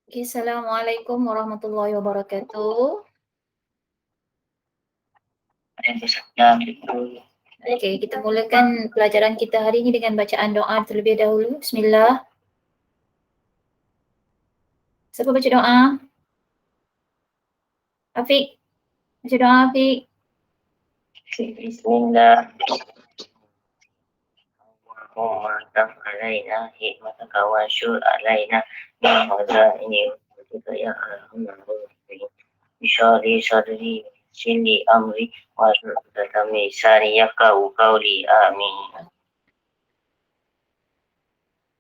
Okay, Assalamualaikum warahmatullahi wabarakatuh. Okay, kita mulakan pelajaran kita hari ini dengan bacaan doa terlebih dahulu. Bismillah. Siapa baca doa? Afiq. Baca doa Afiq. Bismillah. Allahumma alaina hikmataka wa syur alaina min khazaini wa ya arhamar rahimin. Bishari sadri sili amri wa syurdatami sari yakau qawli amin.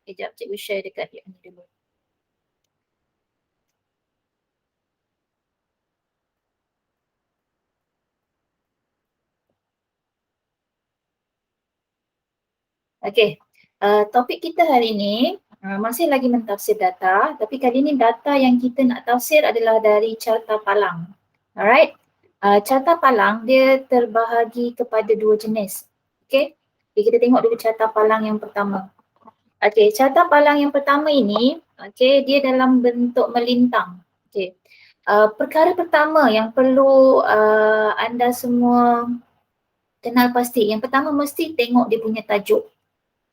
Sekejap, cikgu share dekat dia ni dulu. Okay, topik kita hari ini masih lagi mentafsir data, tapi kali ini data yang kita nak tafsir adalah dari carta palang. Alright, carta palang dia terbahagi kepada dua jenis. Okay, kita tengok dulu carta palang yang pertama. Okay, carta palang yang pertama ini, okay, dia dalam bentuk melintang. Okay, perkara pertama yang perlu anda semua kenal pasti, yang pertama mesti tengok dia punya tajuk.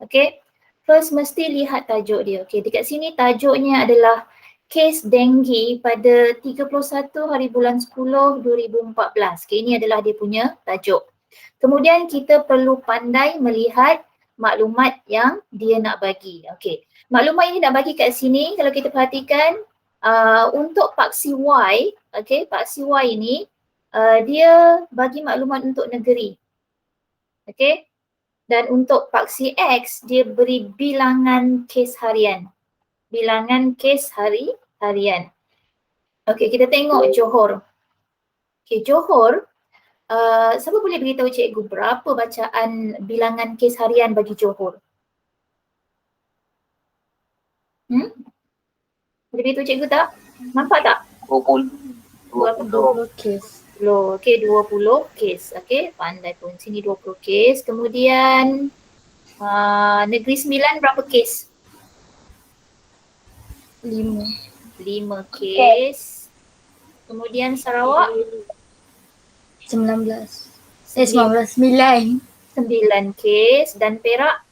Okay, first mesti lihat tajuk dia. Okay, dekat sini tajuknya adalah kes denggi pada 31 hari bulan 10 2014. Okay, ini adalah dia punya tajuk. Kemudian kita perlu pandai melihat maklumat yang dia nak bagi. Okay, maklumat ini nak bagi kat sini kalau kita perhatikan untuk paksi Y, okay, paksi Y ini dia bagi maklumat untuk negeri. Okay, dan untuk paksi X dia beri bilangan kes harian. Bilangan kes harian. Okey, kita tengok Johor. Okey, Johor, siapa boleh beritahu cikgu berapa bacaan bilangan kes harian bagi Johor? Boleh beritahu cikgu tak? Nampak tak? 20 kes. Okey, 20 kes. Okey, pandai pun. Sini 20 kes. Kemudian Negeri Sembilan berapa kes? 5 kes. Kemudian Sarawak 19 9 kes dan Perak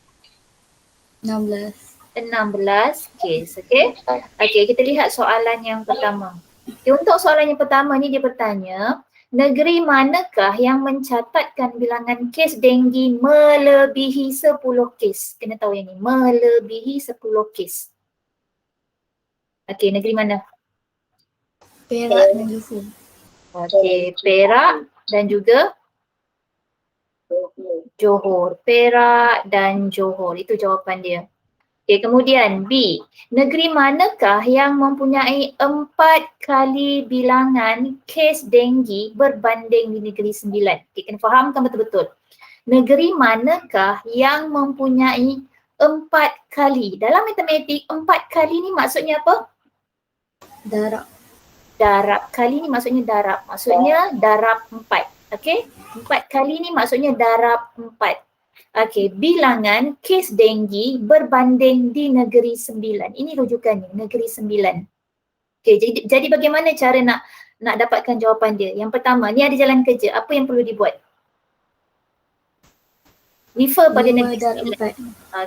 16 kes. Okey. Okey, kita lihat soalan yang pertama. Okay, untuk soalan yang pertama ni dia bertanya, negeri manakah yang mencatatkan bilangan kes denggi melebihi 10 kes? Kena tahu yang ni, melebihi 10 kes. Okey, negeri mana? Perak dan Johor. Okey, Perak dan juga Johor. Perak dan Johor, itu jawapan dia. Okey, kemudian B, negeri manakah yang mempunyai 4 kali bilangan kes denggi berbanding di Negeri Sembilan? Okey, kena fahamkan betul-betul. Negeri manakah yang mempunyai 4 kali? Dalam matematik 4 kali ni maksudnya apa? Darab. Darab. Kali ni maksudnya darab. Maksudnya darab 4. Okey? 4 kali ni maksudnya darab 4. Okey, bilangan kes denggi berbanding di Negeri Sembilan. Ini rujukannya, Negeri Sembilan. Okey, jadi bagaimana cara nak dapatkan jawapan dia? Yang pertama, ni ada jalan kerja. Apa yang perlu dibuat? Refer pada Negeri Sembilan.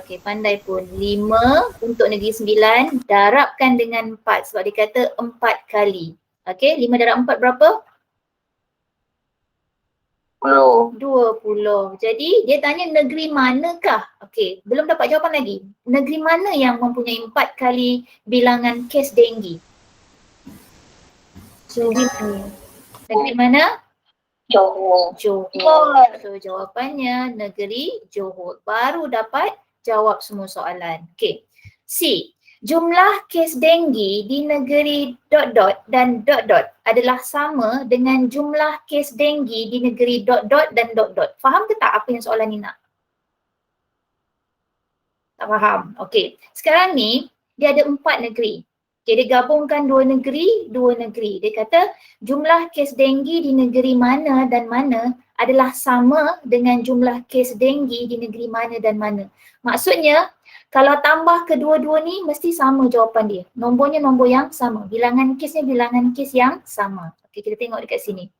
Okey, pandai pun. 5 untuk Negeri Sembilan, darabkan dengan 4 sebab dia kata 4 kali. Okey, 5 darab 4 berapa? 20. Jadi dia tanya negeri manakah? Okey, belum dapat jawapan lagi. Negeri mana yang mempunyai 4 kali bilangan kes denggi? Johor. Negeri mana? Johor. So jawapannya negeri Johor. Baru dapat jawab semua soalan. Okey. C. Jumlah kes denggi di negeri ... dan ... adalah sama dengan jumlah kes denggi di negeri ... dan ... Faham ke tak apa yang soalan ni nak? Tak faham? Okey. Sekarang ni dia ada 4 negeri. Okay, dia gabungkan dua negeri. Dia kata jumlah kes denggi di negeri mana dan mana adalah sama dengan jumlah kes denggi di negeri mana dan mana. Maksudnya, kalau tambah kedua-dua ni mesti sama jawapan dia. Nombornya nombor yang sama. Bilangan kesnya bilangan kes yang sama. Okay, kita tengok dekat sini.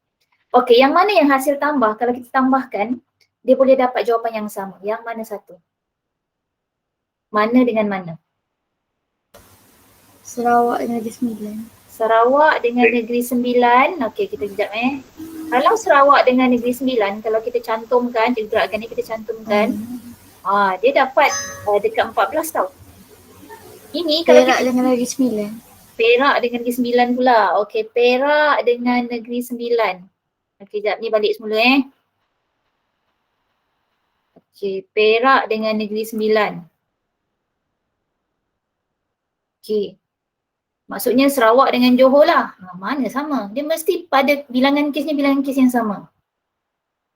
Okay, yang mana yang hasil tambah? Kalau kita tambahkan, dia boleh dapat jawapan yang sama. Yang mana satu? Mana dengan mana? Sarawak dengan Negeri Sembilan. Sarawak dengan Negeri Sembilan. Okey, kita kejap Kalau Sarawak dengan Negeri Sembilan, kalau kita cantumkan, gerakan ni kita cantumkan, dia dapat dekat 14 tau. Ini kalau Perak kita dengan Negeri Sembilan. Perak dengan Negeri Sembilan pula. Okey, Perak dengan Negeri Sembilan. Okey, jap ni balik semula Okey, Perak dengan Negeri Sembilan. Okey. Maksudnya Sarawak dengan Johor lah. Mana sama? Dia mesti pada bilangan kesnya bilangan kes yang sama.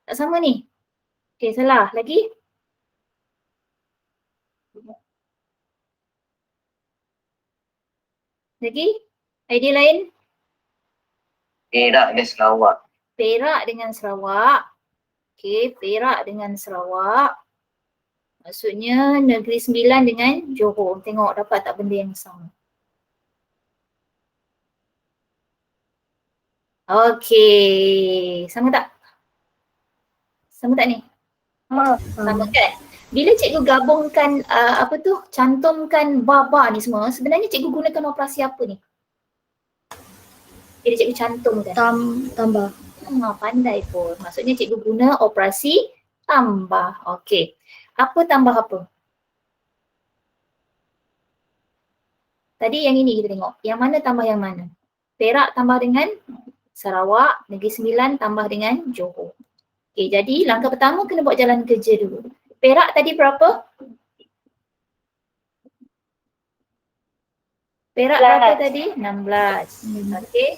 Tak sama ni. Okey, salah. Lagi? Lagi? Idea lain? Perak dan Sarawak. Perak dengan Sarawak. Okey, Perak dengan Sarawak. Maksudnya Negeri Sembilan dengan Johor. Tengok dapat tak benda yang sama. Okey, sama tak? Sama tak ni? Sama kan? Bila cikgu gabungkan cantumkan bar-bar ni semua, sebenarnya cikgu gunakan operasi apa ni? Bila cikgu cantumkan. Tambah. Pandai pun. Maksudnya cikgu guna operasi tambah. Okey. Apa tambah apa? Tadi yang ini kita tengok. Yang mana tambah yang mana? Perak tambah dengan Sarawak, Negeri Sembilan tambah dengan Johor. Okey, jadi langkah pertama kena buat jalan kerja dulu. Perak tadi berapa? Perak berapa tadi? 16. Okey.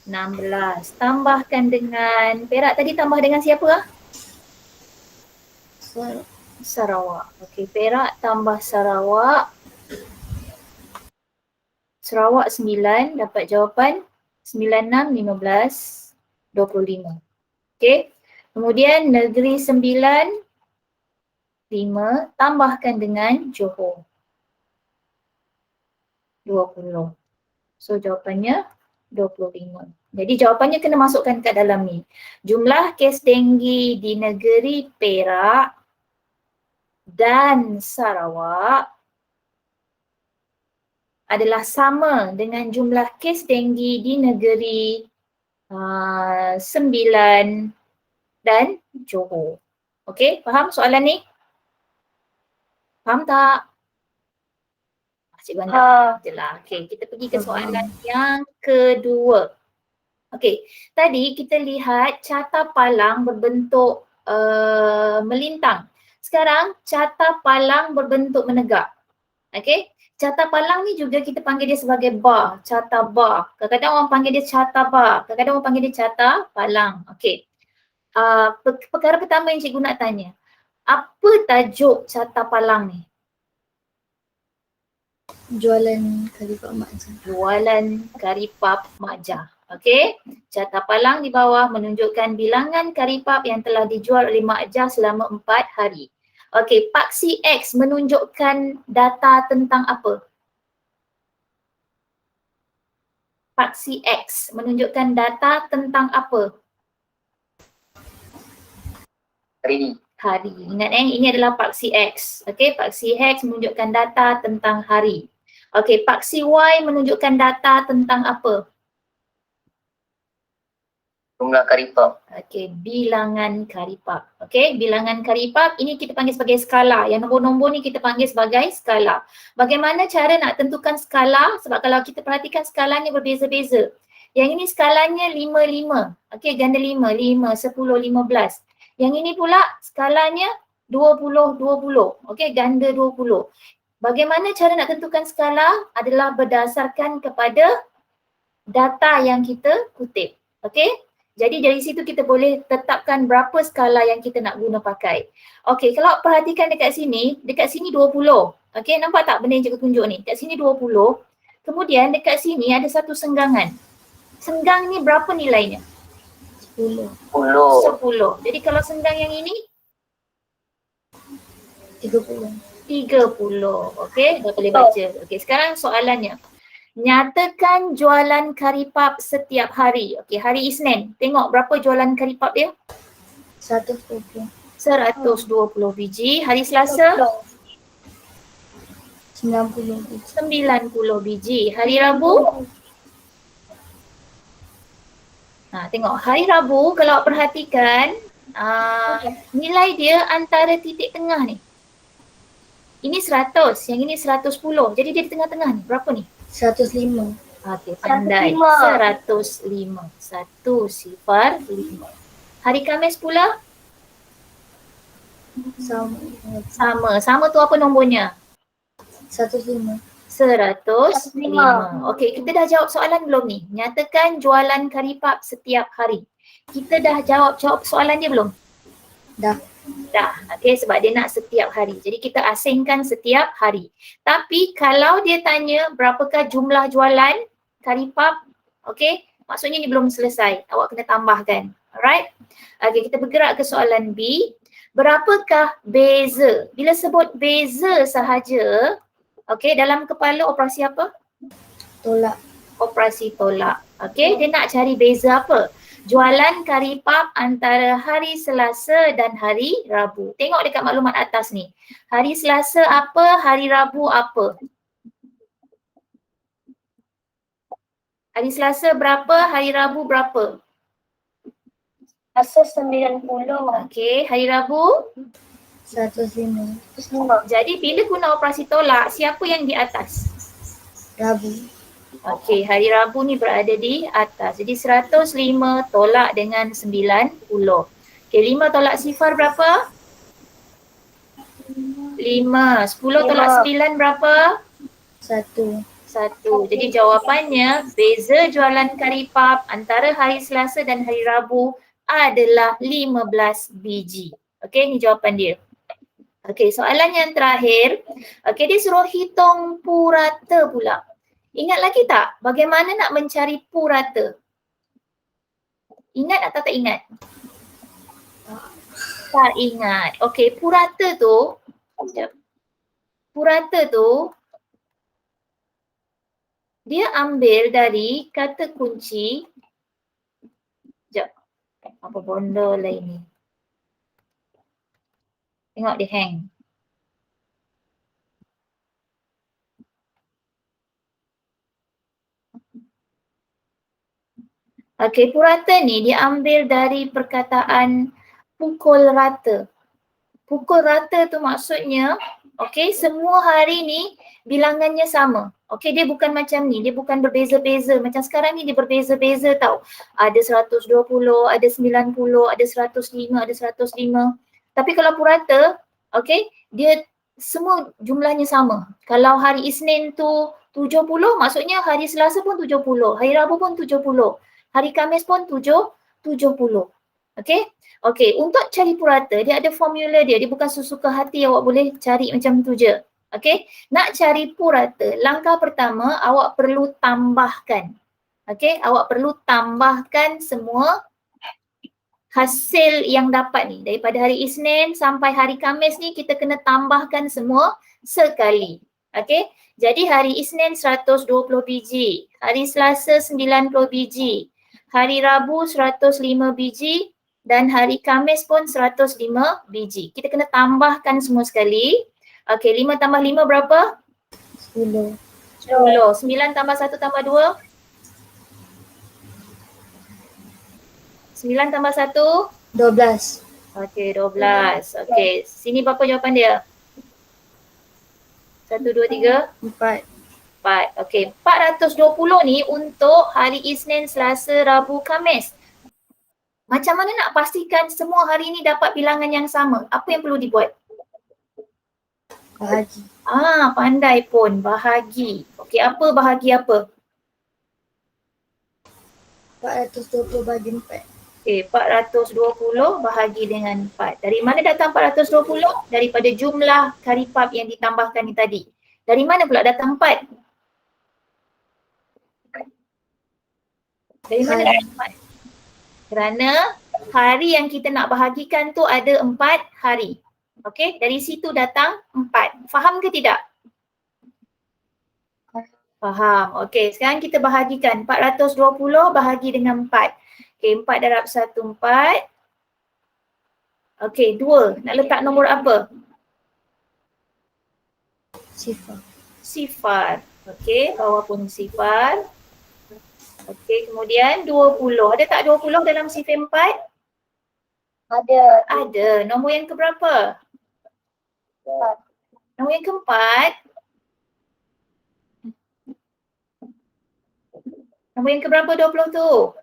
16. Tambahkan dengan Perak tadi tambah dengan siapa? Sarawak. Okey, Perak tambah Sarawak. Sarawak 9 dapat jawapan 9, 6, 15, 25. Okey. Kemudian Negeri Sembilan 5 tambahkan dengan Johor 20. So jawapannya 25. Jadi jawapannya kena masukkan kat dalam ni. Jumlah kes denggi di negeri Perak dan Sarawak adalah sama dengan jumlah kes denggi di negeri Sembilan dan Johor. Okey, faham soalan ni? Faham tak? Cikgu hantar je lah. Okey, kita pergi ke soalan yang kedua. Okey, tadi kita lihat carta palang berbentuk melintang. Sekarang carta palang berbentuk menegak. Okey, carta palang ni juga kita panggil dia sebagai bar, carta bar. Kadang-kadang orang panggil dia carta bar, kadang-kadang orang panggil dia carta palang. Okey. Perkara pertama yang cikgu nak tanya, apa tajuk carta palang ni? Jualan karipap Makja. Jualan karipap Makja. Okey. Carta palang di bawah menunjukkan bilangan karipap yang telah dijual oleh Makja selama 4 hari. Okey, paksi X menunjukkan data tentang apa? Paksi X menunjukkan data tentang apa? Hari. Ingat ini adalah paksi X. Okey, paksi X menunjukkan data tentang hari. Okey, paksi Y menunjukkan data tentang apa? Jumlah karipap. Okey, bilangan karipap. Okey, bilangan karipap ini kita panggil sebagai skala. Yang nombor-nombor ni kita panggil sebagai skala. Bagaimana cara nak tentukan skala? Sebab kalau kita perhatikan skalanya berbeza-beza. Yang ini skalanya 5, 5. Okey, ganda 5, 5, 10, 15. Yang ini pula skalanya 20, 20. Okey, ganda 20. Bagaimana cara nak tentukan skala? Adalah berdasarkan kepada data yang kita kutip. Okey? Jadi dari situ kita boleh tetapkan berapa skala yang kita nak guna pakai. Okey, kalau perhatikan dekat sini 20. Okey, nampak tak benda yang cikgu tunjuk ni? Dekat sini 20. Kemudian dekat sini ada satu senggangan. Senggang ni berapa nilainya? 10. 10. 10. Jadi kalau senggang yang ini 30. 30. Okey, dah boleh baca. Okey, sekarang soalannya. Nyatakan jualan karipap setiap hari. Okey, hari Isnin. Tengok berapa jualan karipap dia? 120. 120 biji. Hari Selasa 90 biji. 90 biji. Hari Rabu tengok hari Rabu kalau awak perhatikan nilai dia antara titik tengah ni. Ini 100, yang ini 110. Jadi dia di tengah-tengah ni. Berapa ni? 105. Okey, pandai. 105. 105. Hari Khamis pula Sama. Sama tu apa nombornya? 105. 105. Okey, kita dah jawab soalan belum ni? Nyatakan jualan karipap setiap hari. Kita dah jawab soalan dia belum? Dah. Dah. Okey, sebab dia nak setiap hari. Jadi kita asingkan setiap hari. Tapi kalau dia tanya berapakah jumlah jualan karipap, okey, maksudnya ni belum selesai. Awak kena tambahkan. Alright? Okey, kita bergerak ke soalan B. Berapakah beza? Bila sebut beza sahaja, okey, dalam kepala operasi apa? Tolak. Operasi tolak. Okey, dia nak cari beza apa? Jualan karipap antara hari Selasa dan hari Rabu. Tengok dekat maklumat atas ni. Hari Selasa apa, hari Rabu apa? Hari Selasa berapa, hari Rabu berapa? Selasa 90. Okey, hari Rabu? 105. Jadi bila guna operasi tolak, siapa yang di atas? Rabu. Okey, hari Rabu ni berada di atas. Jadi 105 tolak dengan 90. Okey, 5 tolak sifar berapa? 5. 10 tolak 9 berapa? 1. 1. Jadi jawapannya beza jualan karipap antara hari Selasa dan hari Rabu adalah 15 biji. Okey, ni jawapan dia. Okey, soalan yang terakhir. Okey, dia suruh hitung purata pula. Ingat lagi tak bagaimana nak mencari purata? Ingat atau tak ingat? Tak ingat. Okey, purata tu, purata tu dia ambil dari kata kunci. Sekejap. Apa benda lah ini? Tengok dia hang. Okey, purata ni dia ambil dari perkataan pukul rata. Pukul rata tu maksudnya, okey, semua hari ni bilangannya sama. Okey, dia bukan macam ni, dia bukan berbeza-beza. Macam sekarang ni dia berbeza-beza tau. Ada 120, ada 90, ada 105, ada 105. Tapi kalau purata, okey, dia semua jumlahnya sama. Kalau hari Isnin tu 70, maksudnya hari Selasa pun 70, hari Rabu pun 70. Hari Khamis pun 70. Okey? Okey, untuk cari purata dia ada formula dia. Dia bukan sesuka hati awak boleh cari macam tu je. Okey? Nak cari purata, langkah pertama awak perlu tambahkan. Okey? Awak perlu tambahkan semua hasil yang dapat ni. Daripada hari Isnin sampai hari Khamis ni kita kena tambahkan semua sekali. Okey? Jadi hari Isnin 120 biji, hari Selasa 90 biji, hari Rabu 105 biji dan hari Khamis pun 105 biji. Kita kena tambahkan semua sekali. Okey, 5 tambah 5 berapa? 10. 10. 9 tambah 1 tambah 2? 9 tambah 1? 12. Okey, 12. Okey, sini berapa jawapan dia? 1, 2, 3? 4. 4. Okey, 420 ni untuk hari Isnin, Selasa, Rabu, Khamis. Macam mana nak pastikan semua hari ni dapat bilangan yang sama? Apa yang perlu dibuat? Bahagi. Pandai pun. Bahagi. Okey, apa bahagi apa? 420 bagi 4. Okey, 420 bahagi dengan 4. Dari mana datang 420? Daripada jumlah karipap yang ditambahkan ni tadi. Dari mana pula datang 4? Dari mana Hari. dapat 4? Kerana hari yang kita nak bahagikan tu ada 4 hari. Okey, dari situ datang 4. Faham ke tidak? Faham. Okey, sekarang kita bahagikan 420 bahagi dengan 4. Okey, 4 darab 1 4. Okey, 2. Nak letak nombor apa? Sifar. Sifar. Okey, bawah pun sifar. Okey, kemudian 20. Ada tak 20 dalam sifar 4? Ada. Ada. Nombor yang keberapa? Nombor yang keempat. Nombor yang keberapa 20 tu?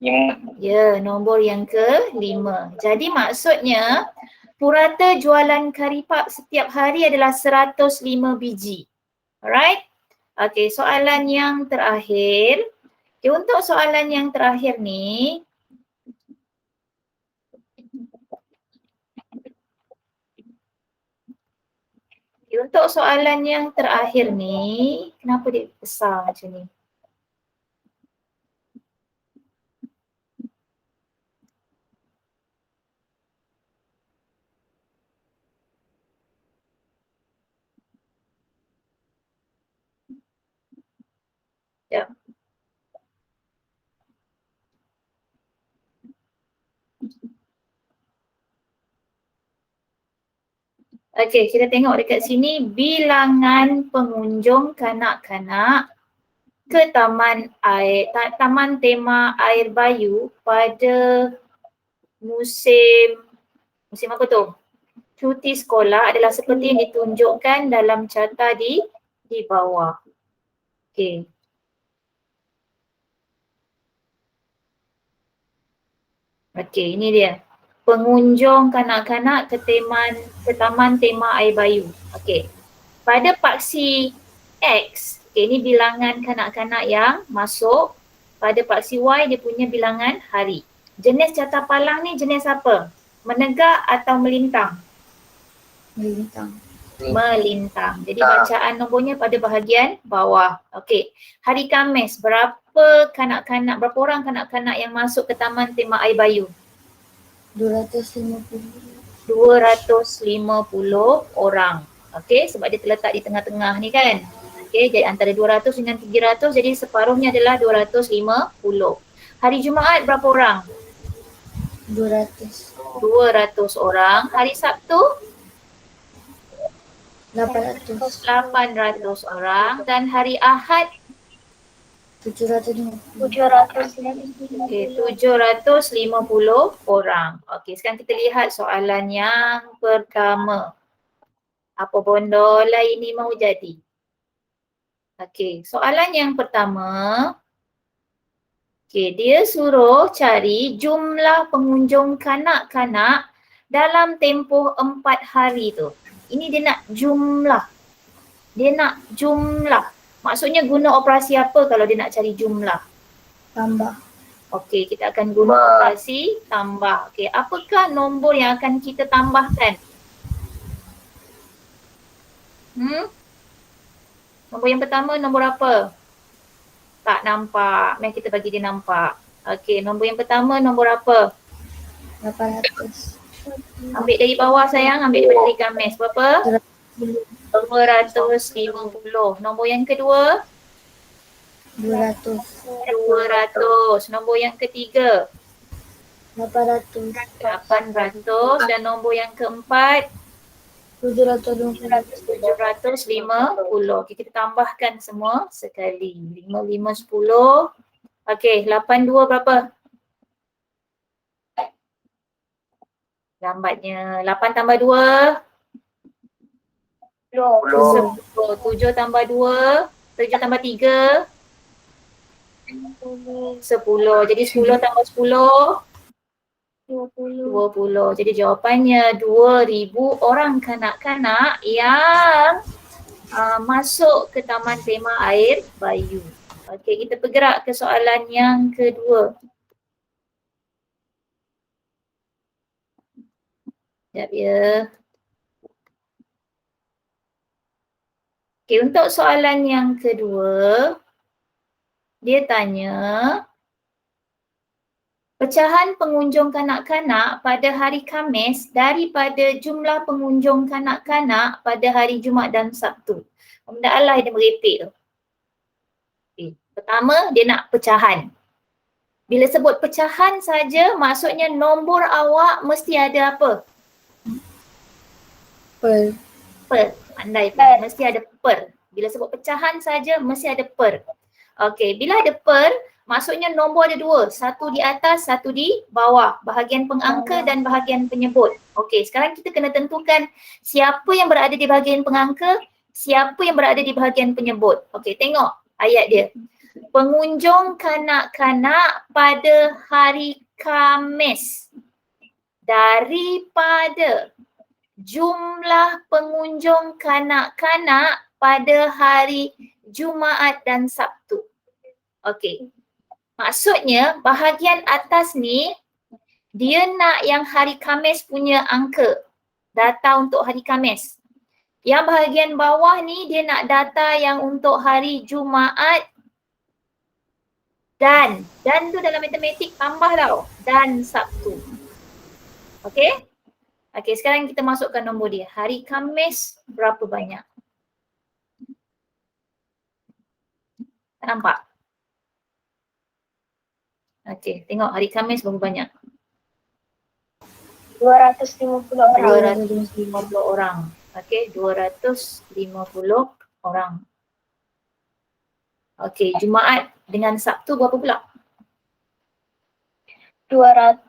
5. Ya, nombor yang ke-5. Jadi maksudnya purata jualan karipap setiap hari adalah 105 biji. Alright? Okey, soalan yang terakhir. Okay, untuk soalan yang terakhir ni, untuk soalan yang terakhir ni, kenapa dia besar macam ni? Sekejap. Okey, kita tengok dekat sini bilangan pengunjung kanak-kanak ke taman tema air Bayu pada musim apa tu? Cuti sekolah adalah seperti yang ditunjukkan dalam carta di bawah. Okey. Okey, ini dia. Pengunjung kanak-kanak ke taman tema air Bayu. Okey. Pada paksi X, okay, ini bilangan kanak-kanak yang masuk. Pada paksi Y dia punya bilangan hari. Jenis carta palang ni jenis apa? Menegak atau melintang? Melintang. Melintang. Jadi bacaan nombornya pada bahagian bawah. Okey. Hari Khamis, berapa orang kanak-kanak yang masuk ke taman tema air Bayu? 250. 250 orang. Okey, sebab dia terletak di tengah-tengah ni kan. Okey, jadi antara 200 dengan 300, jadi separuhnya adalah 250. Hari Jumaat berapa orang? 200. 200 orang. Hari Sabtu? 800. 800 orang. Dan hari Ahad? 750. 750. Okey, 750 orang. Okey, sekarang kita lihat soalan yang pertama. Apa bondola ini mau jadi? Okey, soalan yang pertama. Okey, dia suruh cari jumlah pengunjung kanak-kanak dalam tempoh 4 hari tu. Ini dia nak jumlah. Dia nak jumlah. Maksudnya guna operasi apa kalau dia nak cari jumlah? Tambah. Okey, kita akan guna operasi tambah. Okey, apakah nombor yang akan kita tambahkan? Nombor yang pertama nombor apa? Tak nampak. Mari kita bagi dia nampak. Okey, nombor yang pertama nombor apa? 800. Ambil dari bawah sayang, ambil daripada hari Khamis. Berapa? 250. Nombor yang kedua? 200. 200. Nombor yang ketiga? 800. 800. Dan nombor yang keempat? 750. 750. Okey, kita tambahkan semua sekali. 5, 5, 10. Okey, 82 berapa? Lambatnya. 8 tambah 2? 10. 7 tambah 2? 7 tambah 3? 10. Jadi 10 tambah 10? 20. Jadi jawapannya 2000 orang kanak-kanak yang masuk ke taman tema air Bayu. Okey, kita bergerak ke soalan yang kedua. Sekejap ya. Okey, untuk soalan yang kedua, dia tanya pecahan pengunjung kanak-kanak pada hari Khamis daripada jumlah pengunjung kanak-kanak pada hari Jumaat dan Sabtu. Benda Allah dia merepek tu. Okay. Pertama, dia nak pecahan. Bila sebut pecahan saja, maksudnya nombor awak mesti ada apa? Per. Per. Pandai per. Mesti ada per. Bila sebut pecahan saja, mesti ada per. Okey, bila ada per, maksudnya nombor ada dua. Satu di atas, satu di bawah. Bahagian pengangka dan bahagian penyebut. Okey, sekarang kita kena tentukan siapa yang berada di bahagian pengangka, siapa yang berada di bahagian penyebut. Okey, tengok ayat dia. Pengunjung kanak-kanak pada hari Khamis daripada jumlah pengunjung kanak-kanak pada hari Jumaat dan Sabtu. Okey. Maksudnya bahagian atas ni dia nak yang hari Khamis punya angka. Data untuk hari Khamis. Yang bahagian bawah ni dia nak data yang untuk hari Jumaat dan tu dalam matematik tambah tau. Dan Sabtu. Okey? Okey, sekarang kita masukkan nombor dia. Hari Khamis berapa banyak? Tak nampak? Okey, tengok hari Khamis berapa banyak? 250 orang. 250 orang. Okey, 250 orang. Okey, Jumaat dengan Sabtu berapa pula? 200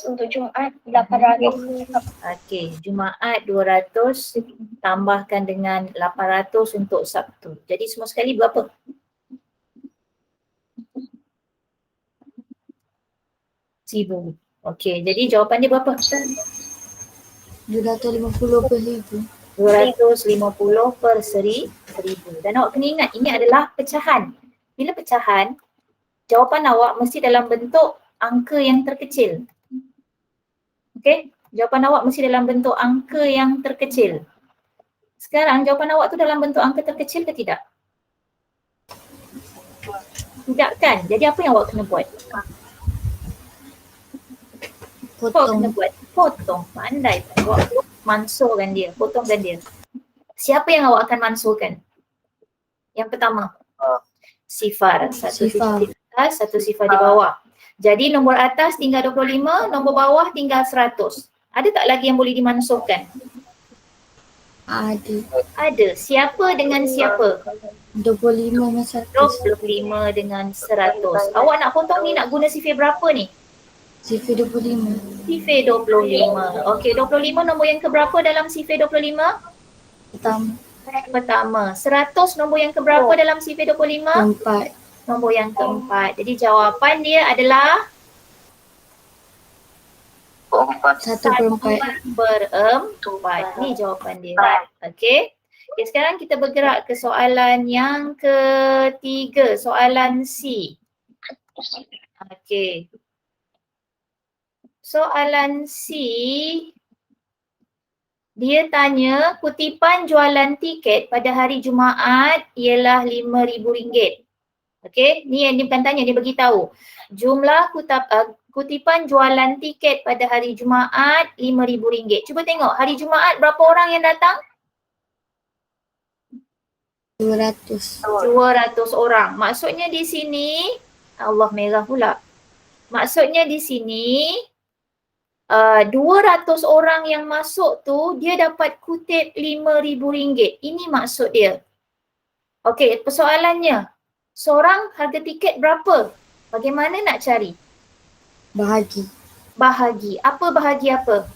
untuk Jumaat, 800. Okey, Jumaat 200 tambahkan dengan 800 untuk Sabtu. Jadi semua sekali berapa? Seribu. Okey, jadi jawapan dia berapa? 250 per 1000. 250 per 1000. Dan awak kena ingat ini adalah pecahan. Bila pecahan, jawapan awak mesti dalam bentuk angka yang terkecil. Okey, jawapan awak mesti dalam bentuk angka yang terkecil. Sekarang jawapan awak tu dalam bentuk angka terkecil ke tidak? Tidak kan? Jadi apa yang awak kena buat? Awak kena buat potong. Pandai. Awak mansurkan dia, potongkan dia. Siapa yang awak akan mansurkan? Yang pertama, sifar. Satu sifar di atas, satu sifar di bawah. Jadi nombor atas tinggal 25, nombor bawah tinggal 100. Ada tak lagi yang boleh dimansurkan? Ada. Ada. Siapa dengan siapa? 25 dengan 100. 25 dengan 100. Awak nak potong ni nak guna sifir berapa ni? Sifir 25. Sifir 25. Okey, 25 nombor yang keberapa dalam sifir 25? Pertama. 100 nombor yang keberapa dalam sifir 25? Keempat. Nombor yang keempat. Jadi jawapan dia adalah 1/4. Ni jawapan dia. Okey. Okay, sekarang kita bergerak ke soalan yang ketiga. Soalan C. Okey. Soalan C, dia tanya kutipan jualan tiket pada hari Jumaat ialah RM5,000. Okey, ni yang dia bukan tanya, dia bagi tahu. Jumlah kutipan jualan tiket pada hari Jumaat RM5,000. Cuba tengok hari Jumaat berapa orang yang datang? 200. 200 orang. Maksudnya di sini, Allah merah pula. Maksudnya di sini 200 orang yang masuk tu dia dapat kutip RM5,000. Ini maksud dia. Okey, persoalannya. Seorang harga tiket berapa? Bagaimana nak cari? Bahagi. Bahagi. Apa bahagi apa?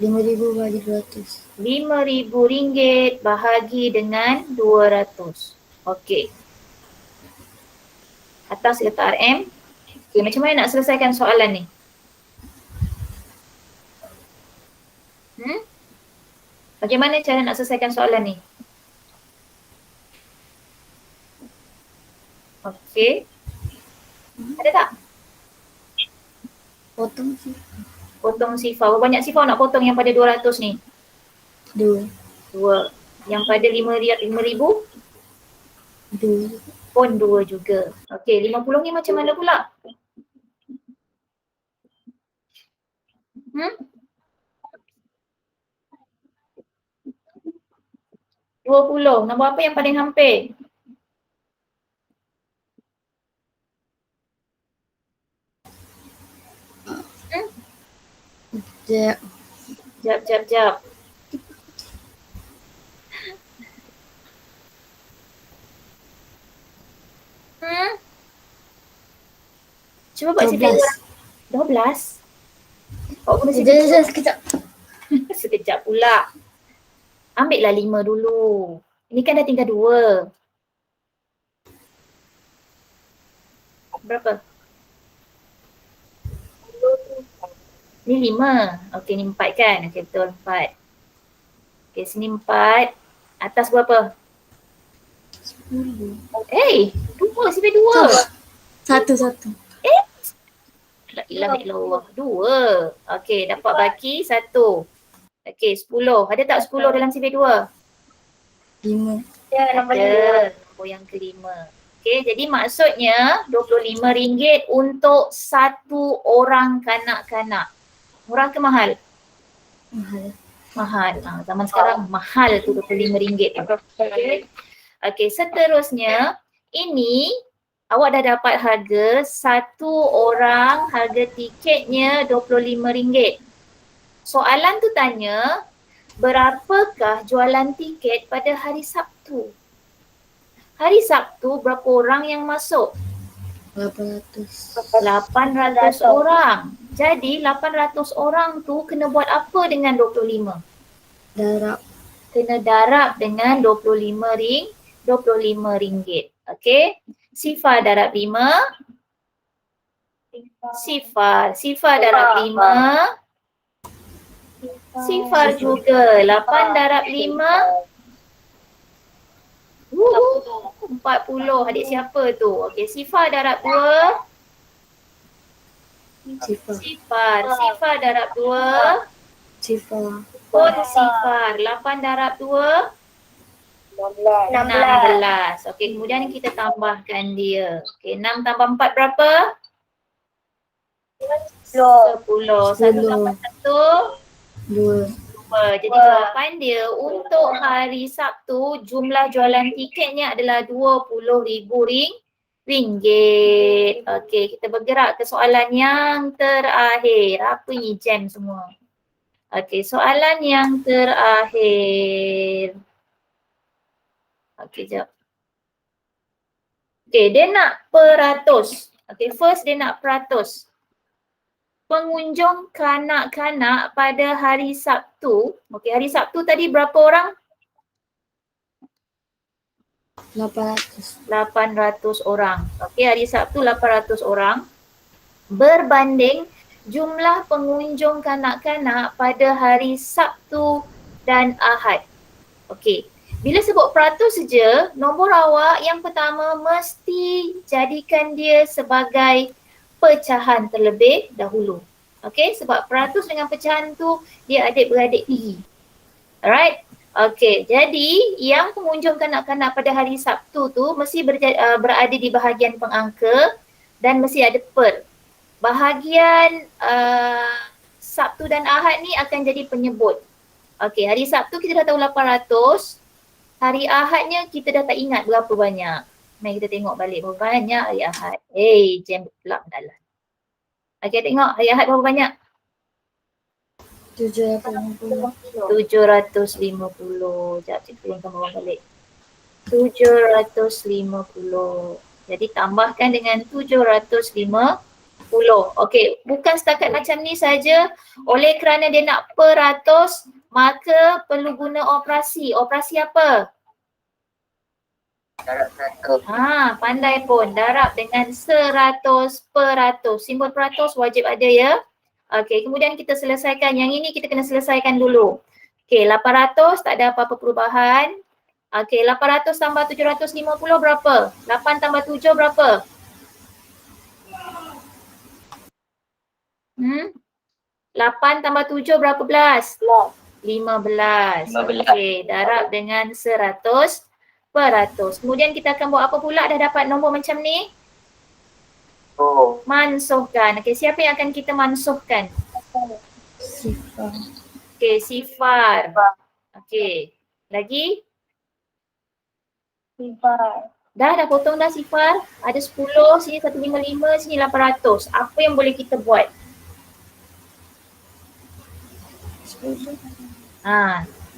RM5,000 bahagi 200. RM5,000 bahagi dengan 200. Okey. Atas letak RM. Okey, macam mana nak selesaikan soalan ni? Bagaimana cara nak selesaikan soalan ni? Okey. Ada tak? Potong sih. Potong sifar. Berapa banyak sifar nak potong yang pada 200 ni? 2. 2. Yang pada 5,000? 2. pun 2 juga. Okey, 50 ni macam mana pula? Hmm? 20. Nombor apa yang paling hampir? Jap. Jap. Cuba buat CPA 12. Awak guna CPA Sekejap, sekejap. sekejap pula. Ambil lah 5 dulu. Ini kan dah tinggal 2. Berapa? Ni 5. Okey, ni 4 kan? Okey, betul 4. Okey, sini 4. Atas berapa? 10. 2. CPA 2. Satu. La ilaha illallah. 2. Okey, dapat baki 1. Okey, 10. Ada tak 10 dalam CPA 2? 5. Ada. Nombor yang kelima. Okey, jadi maksudnya RM25 untuk satu orang kanak-kanak. Murah ke mahal? Mahal. Mahal. Zaman sekarang mahal tu RM25. Okey, seterusnya ini awak dah dapat harga satu orang, harga tiketnya RM25. Soalan tu tanya, berapakah jualan tiket pada hari Sabtu? Hari Sabtu berapa orang yang masuk? 800. 800 orang. Jadi 800 orang tu kena buat apa dengan 25? Darab. Kena darab dengan RM25. Okey. Sifar darab 5. Sifar darab 5. Sifar juga. 8 darab 5. 40. Adik siapa tu? Okey, sifar darab 2. Sifar. Sifar darab 2. Sifar. Pun sifar. 8 darab 2. 16. Okey, kemudian kita tambahkan dia. Okey, 6 tambah 4 berapa? 10. 1 tambah 1. 2. Jadi jawapan dia untuk hari Sabtu jumlah jualan tiketnya adalah RM20,000. Okey, kita bergerak ke soalan yang terakhir. Apa ni jam semua? Okey, soalan yang terakhir. Okey, jap. Okey, dia nak peratus. Okey, first dia nak peratus. Pengunjung kanak-kanak pada hari Sabtu. Okey, hari Sabtu tadi berapa orang? 800. 800 orang. Okey, hari Sabtu 800 orang. Berbanding jumlah pengunjung kanak-kanak pada hari Sabtu dan Ahad. Okey, bila sebut peratus saja, nombor awak yang pertama mesti jadikan dia sebagai pecahan terlebih dahulu. Okey, sebab peratus dengan pecahan tu dia adik-beradik tinggi. Alright? Okey, jadi yang pengunjung kanak-kanak pada hari Sabtu tu mesti berada di bahagian pengangka dan mesti ada per. Bahagian Sabtu dan Ahad ni akan jadi penyebut. Okey, hari Sabtu kita dah tahu 800. Hari Ahadnya kita dah tak ingat berapa banyak. Mari kita tengok balik berapa banyak hari Ahad. Jam pula mendalam. Okey, tengok hari Ahad berapa banyak? 750. 750. Sekejap, cikgu turunkan bawah balik. 750. Jadi tambahkan dengan 750. Okey, bukan setakat macam ni saja. Oleh kerana dia nak peratus, maka perlu guna operasi. Operasi apa? Darab 100. Pandai pun. Darab dengan 100 peratus. Simbol peratus wajib ada ya. Okey, kemudian kita selesaikan. Yang ini kita kena selesaikan dulu. Okey, 800 tak ada apa-apa perubahan. Okey, 800 tambah 750 berapa? 8 tambah 7 berapa? 8 tambah 7 berapa belas? 15. Okey, darab dengan 100 peratus. Kemudian kita akan buat apa pula dah dapat nombor macam ni? Oh, Mansuhkan. Okey, siapa yang akan kita mansuhkan? Sifar. Okey, sifar. Okey, lagi? sifar. Dah potong dah sifar. Ada 10, sini 155, sini 800. Apa yang boleh kita buat?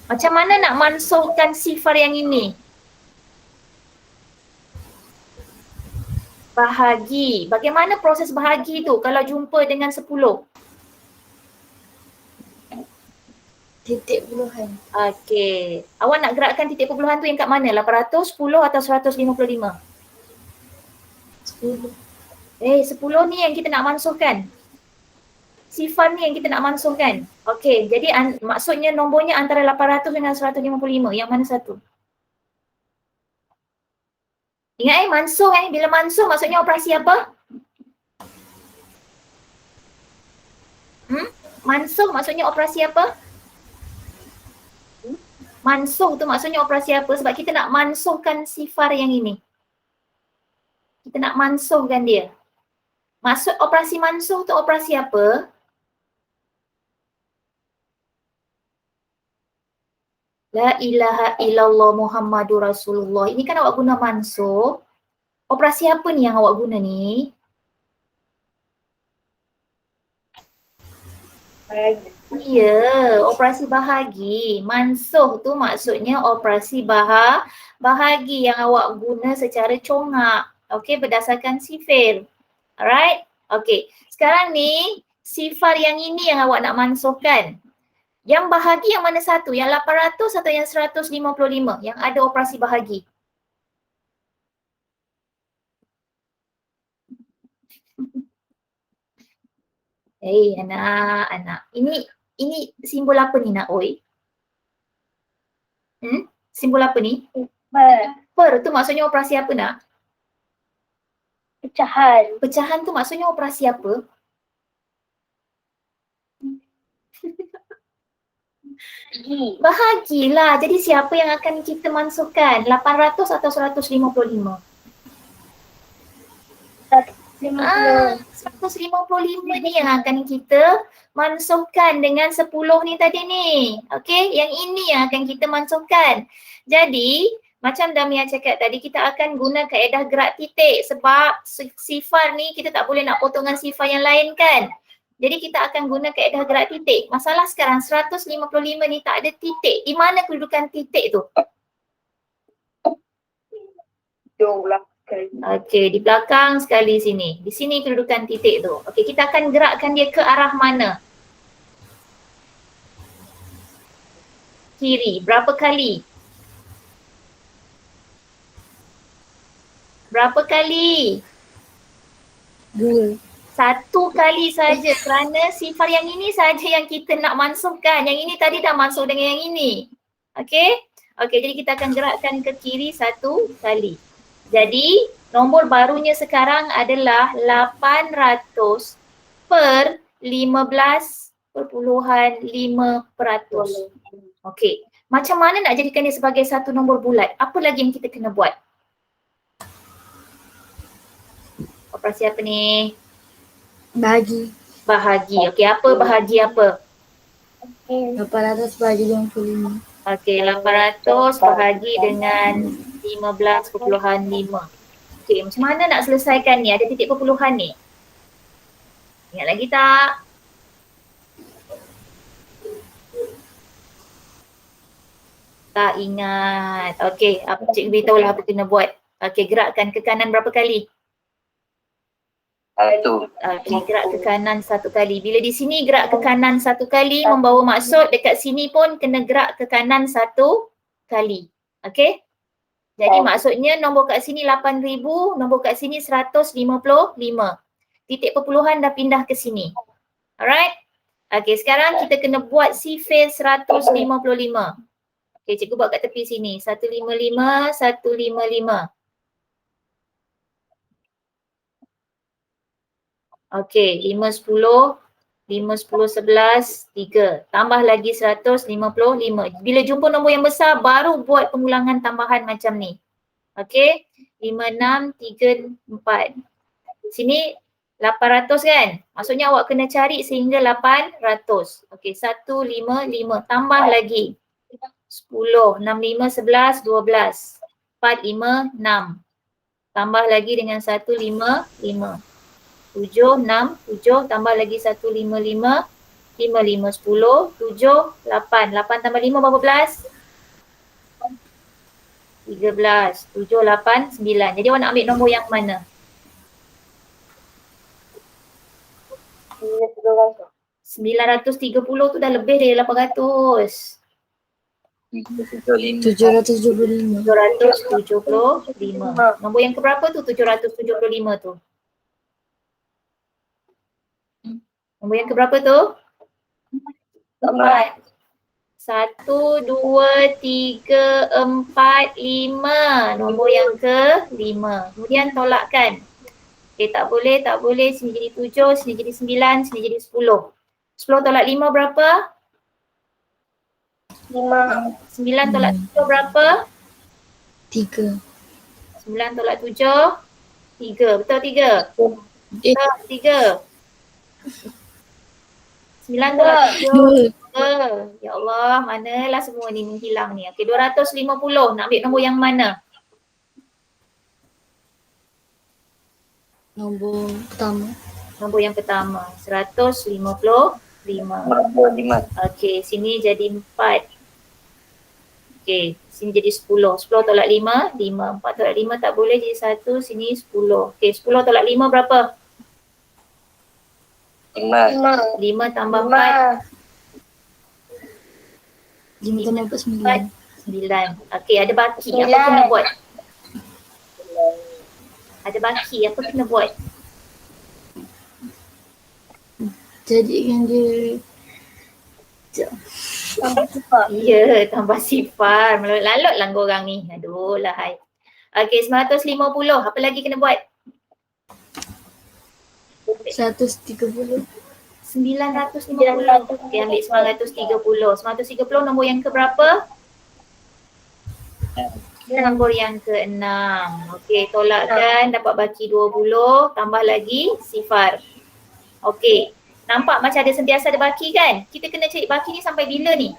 Macam mana nak mansuhkan sifar yang ini? Bahagi. Bagaimana proses bahagi tu kalau jumpa dengan 10? Titik puluhan. Okey. Awak nak gerakkan titik perpuluhan tu yang kat mana? 800, 10 atau 155? 10. 10 ni yang kita nak mansuhkan. Sifar ni yang kita nak mansuhkan. Okey, jadi maksudnya nombornya antara 800 dengan 155. Yang mana satu? Ingat mansuh bila mansuh maksudnya operasi apa? Mansuh maksudnya operasi apa? Mansuh tu maksudnya operasi apa? Sebab kita nak mansuhkan sifar yang ini. Kita nak mansuhkan dia. Maksud operasi mansuh tu operasi apa? La ilaha illallah Muhammadur Rasulullah. Ini kan awak guna mansuh. Operasi apa ni yang awak guna ni? Ya, operasi bahagi. Mansuh tu maksudnya operasi bahagi yang awak guna secara congak. Okey, berdasarkan sifir. Alright? Okey. Sekarang ni sifar yang ini yang awak nak mansuhkan. Yang bahagi yang mana satu? Yang 800 atau yang 155 yang ada operasi bahagi? Anak. Ini simbol apa ni nak oi? Simbol apa ni? Per tu maksudnya operasi apa nak? Pecahan. Pecahan tu maksudnya operasi apa? Bahagilah. Jadi siapa yang akan kita mansuhkan? 800 atau 155? 155 ni yang akan kita mansuhkan dengan 10 ni tadi ni. Okey, yang ini yang akan kita mansuhkan. Jadi, macam Damia cakap tadi, kita akan guna kaedah gerak titik sebab sifar ni kita tak boleh nak potongan sifar yang lain kan. Jadi kita akan guna kaedah gerak titik. Masalah sekarang 155 ni tak ada titik. Di mana kedudukan titik tu? Okey, di belakang sekali sini. Di sini kedudukan titik tu. Okey, kita akan gerakkan dia ke arah mana? Kiri. Berapa kali? Berapa kali? 2. 1 kali saja kerana sifar yang ini saja yang kita nak mansuhkan. Yang ini tadi dah mansuh dengan yang ini. Okey? Okey, jadi kita akan gerakkan ke kiri 1 kali. Jadi nombor barunya sekarang adalah 800 per 15.5%. Okey. Macam mana nak jadikan dia sebagai satu nombor bulat? Apa lagi yang kita kena buat? Operasi apa ni? Bahagi. Okey, apa bahagi apa? 800 bahagi 55. Okey, 800 bahagi dengan 15.5. Okey, macam mana nak selesaikan ni? Ada titik perpuluhan ni. Ingat lagi tak? Tak ingat. Okey, cikgu beritahulah apa kena buat. Okey, gerakkan ke kanan berapa kali? 1. Okey, gerak ke kanan 1 kali. Bila di sini gerak ke kanan 1 kali membawa maksud dekat sini pun kena gerak ke kanan 1 kali. Okey? Jadi maksudnya nombor kat sini 8,000, nombor kat sini 155. Titik perpuluhan dah pindah ke sini. Alright? Okey, sekarang kita kena buat sifir 155. Okey, cikgu buat kat tepi sini. 155, 155. Okey, 5, 10, 5, 10, 11, 3. Tambah lagi 155. Bila jumpa nombor yang besar, baru buat pengulangan tambahan macam ni. Okey, 5, 6, 3, 4. Sini 800 kan? Maksudnya awak kena cari sehingga 800. Okey, 1, 5, 5. Tambah lagi. 10, 6, 5, 11, 12. 4, 5, 6. Tambah lagi dengan 1, 5, 5. 7, 6, 7. Tambah lagi 1, 5, 5. 5, 5, 10. 7, 8. 8 tambah 5 berapa belas? 13. 7, 8, 9. Jadi awak nak ambil nombor yang mana? 930 tu dah lebih dari 800. 775. 775. Nombor yang keberapa tu 775 tu? Nombor yang keberapa tu? 4. 1, 2, 3, 4, 5. Nombor yang ke-5. Kemudian tolakkan. Okay, tak boleh, tak boleh. Sini jadi 7, sini jadi 9, sini jadi 10. 10 tolak 5 berapa? 5. 9 tolak 7 berapa? 3. 9 tolak 7, 3. Betul 3? Betul 3. 9 tolak 7, 2. Ya Allah, manalah semua ni menghilang ni. Okey, 250. Nak ambil nombor yang mana? Nombor pertama. Nombor yang pertama. 155. 5. Okey, sini jadi 4. Okey, sini jadi 10. 10 tolak 5, 5. 4 tolak 5 tak boleh jadi 1, sini 10. Okey, 10 tolak 5 berapa? 5. 5 tambah 4, 5 tambah 4, 9. 9. Okey, ada baki. Apa kena buat? Ada baki. Apa kena buat? Jadikan dia Ya, tambah sifar. Lalut-lalut korang ni. Aduh lah hai. Okey, 950. Apa lagi kena buat? 130. 950. Okey, ambil 930. 930 nombor yang ke berapa? Nombor yang ke-6. Okey, tolakkan dapat baki 20. Tambah lagi sifar. Okey. Nampak macam ada sentiasa ada baki kan? Kita kena cari baki ni sampai bila ni?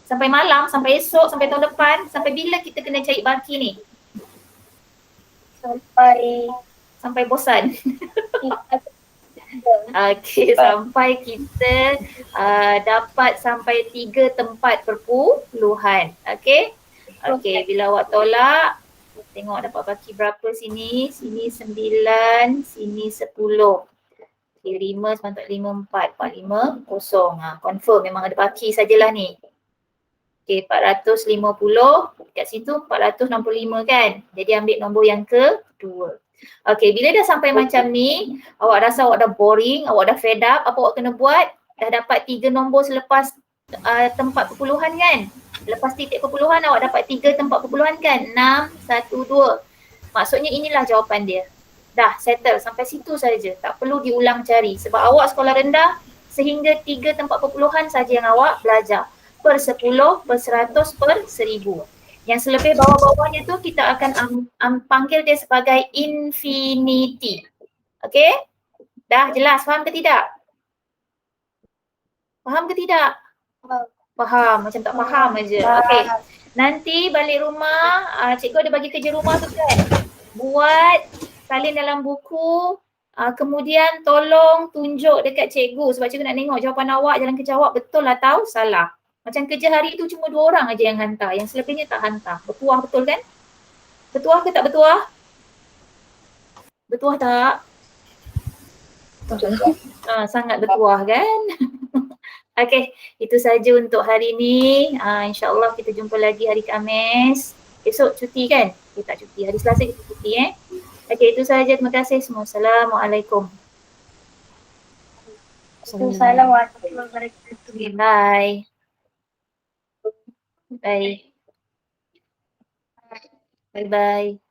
Sampai malam, sampai esok, sampai tahun depan. Sampai bila kita kena cari baki ni? Sampai bosan. Okey, sampai kita dapat sampai 3 tempat perpuluhan. Okey. Okey, bila awak tolak, tengok dapat baki berapa sini. Sini 9, sini 10. Okay, 5, 9, 5, 4, 4, 5, 0. Confirm memang ada baki sajalah ni. Okay, 450. Kat situ 465 kan? Jadi ambil nombor yang kedua. Okay, bila dah sampai macam ni, awak rasa awak dah boring, awak dah fed up, apa awak kena buat? Dah dapat 3 nombor selepas tempat perpuluhan kan? Lepas titik perpuluhan awak dapat 3 tempat perpuluhan kan? 6, 1, 2. Maksudnya inilah jawapan dia. Dah settle sampai situ saja. Tak perlu diulang cari sebab awak sekolah rendah sehingga 3 tempat perpuluhan saja yang awak belajar. Per 10, per 100, per 1000. Yang selebih bawah-bawahnya tu kita akan panggil dia sebagai infinity. Okey? Dah jelas? Faham ke tidak? Faham ke tidak? Faham. Macam tak faham aja. Okey. Nanti balik rumah, cikgu ada bagi kerja rumah tu kan? Buat, salin dalam buku, kemudian tolong tunjuk dekat cikgu sebab cikgu nak tengok jawapan awak, jalan kerja awak betul atau salah. Macam kerja hari tu cuma 2 orang aja yang hantar, yang selebihnya tak hantar. Bertuah betul kan? Bertuah ke tak bertuah? Bertuah tak? Sangat bertuah kan? Okey, itu saja untuk hari ni. InsyaAllah kita jumpa lagi hari Khamis. Esok cuti kan? Kita tak cuti. Hari Selasa kita cuti Okey, itu saja. Terima kasih semua. Assalamualaikum. Assalamualaikum warahmatullahi wabarakatuh. Bye. Bye. Bye-bye.